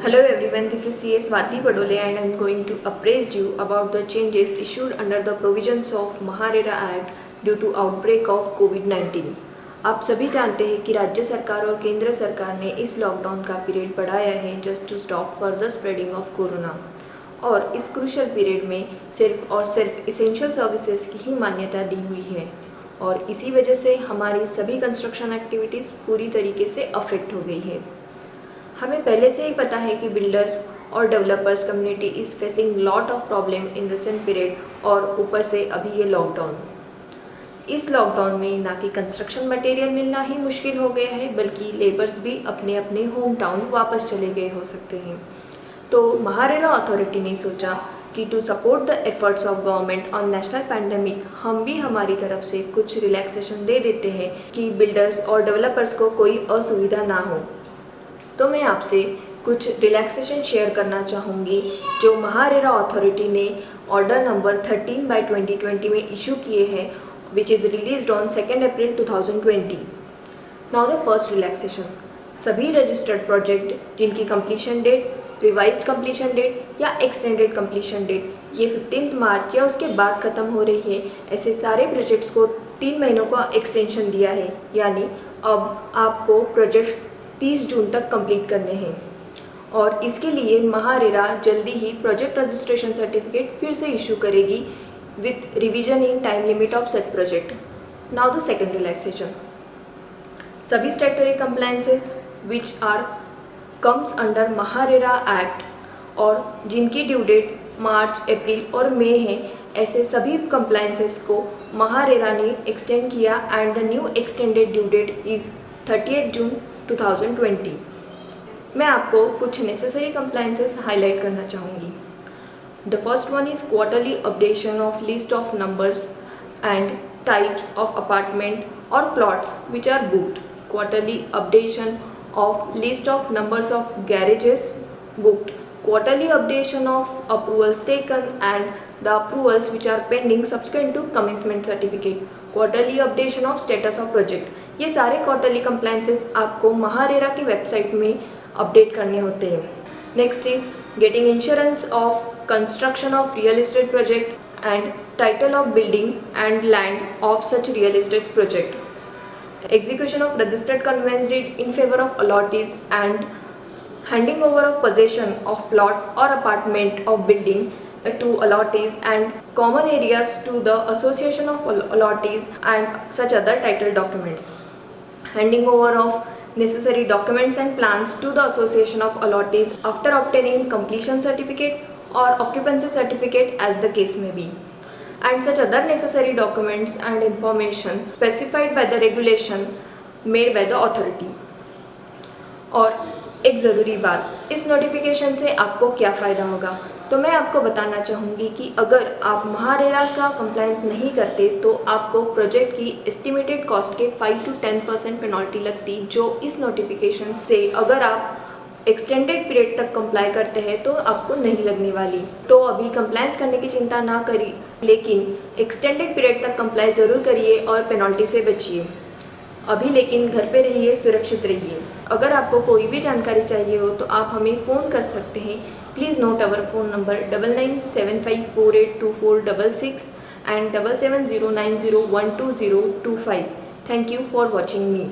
Hello everyone, this is CS Swati Padole and I am going to appraise you about the changes issued under the provisions of Maharera Act due to outbreak of COVID-19। आप सभी जानते हैं कि राज्य सरकार और केंद्र सरकार ने इस लॉकडाउन का पीरियड बढ़ाया है just to stop further spreading of corona, और इस क्रूशल पीरियड में सिर्फ और सिर्फ इसेंशियल सर्विसेज की ही मान्यता दी हुई है, और इसी वजह से हमारी सभी कंस्ट्रक्शन एक्टिविटीज़ पूरी तरीके से अफेक्ट हो गई है। हमें पहले से ही पता है कि बिल्डर्स और developers community is facing lot of problem in recent period, और ऊपर से अभी ये लॉकडाउन। इस लॉकडाउन में ना कि कंस्ट्रक्शन मटेरियल मिलना ही मुश्किल हो गया है, बल्कि लेबर्स भी अपने अपने होम टाउन वापस चले गए हो सकते हैं। तो महारेरा अथॉरिटी ने सोचा कि to support the efforts of government on national pandemic, हम भी हमारी तरफ से कुछ रिलैक्सेशन दे देते हैं कि बिल्डर्स और डेवलपर्स को कोई असुविधा ना हो। तो मैं आपसे कुछ रिलैक्सेशन शेयर करना चाहूँगी जो महारेरा अथॉरिटी ने ऑर्डर नंबर 13/2020 में इशू किए हैं, which is released on 2 April 2020। Now the first relaxation, सभी रजिस्टर्ड प्रोजेक्ट जिनकी completion date, revised completion date या एक्सटेंडेड कंप्लीशन डेट ये 15 मार्च या उसके बाद ख़त्म हो रही है, ऐसे सारे प्रोजेक्ट्स को 3 महीनों का एक्सटेंशन दिया है। यानी अब आपको प्रोजेक्ट्स 30 जून तक कंप्लीट करने हैं, और इसके लिए महारेरा जल्दी ही प्रोजेक्ट रजिस्ट्रेशन सर्टिफिकेट फिर से इशू करेगी with revision in time limit of such project. Now the second relaxation, सभी statutory compliances which are comes under MahaRERA act और जिनकी ड्यू डेट मार्च, अप्रैल और मई है, ऐसे सभी कंप्लायंसेस को महारेरा ने एक्सटेंड किया and the new extended due date is 30 June 2020। मैं आपको कुछ नेसेसरी कंप्लायंसेस हाईलाइट करना चाहूँगी। The first one is quarterly updation of list of numbers and types of apartment और plots which are booked. Quarterly updation of list of numbers of garages booked, quarterly updation of approvals taken and the approvals which are pending subsequent to commencement certificate, quarterly updation of status of project। ये सारे quarterly compliances आपको महारेरा की website में update करने होते हैं। Next is getting insurance of construction of real estate project and title of building and land of such real estate project, execution of registered conveyance deed in favor of allottees and handing over of possession of plot or apartment of building to allottees and common areas to the association of allottees and such other title documents, handing over of necessary documents and plans to the association of allottees after obtaining completion certificate or occupancy certificate as the case may be, and such other necessary documents and information specified by the regulation made by the authority। और एक ज़रूरी बात, इस notification से आपको क्या फ़ायदा होगा, तो मैं आपको बताना चाहूँगी कि अगर आप महारेरा का कंप्लायंस नहीं करते तो आपको प्रोजेक्ट की एस्टिमेटेड कॉस्ट के 5 to 10% पेनल्टी लगती, जो इस नोटिफिकेशन से अगर आप एक्सटेंडेड पीरियड तक कंप्लाई करते हैं तो आपको नहीं लगने वाली। तो अभी कंप्लायंस करने की चिंता ना करिए, लेकिन एक्सटेंडेड पीरियड तक कंप्लाई ज़रूर करिए और पेनल्टी से बचिए। अभी लेकिन घर पे रहिए, सुरक्षित रहिए। अगर आपको कोई भी जानकारी चाहिए हो तो आप हमें फ़ोन कर सकते हैं। Please note our phone number 9975482466 and 7709012025। Thank you for watching me.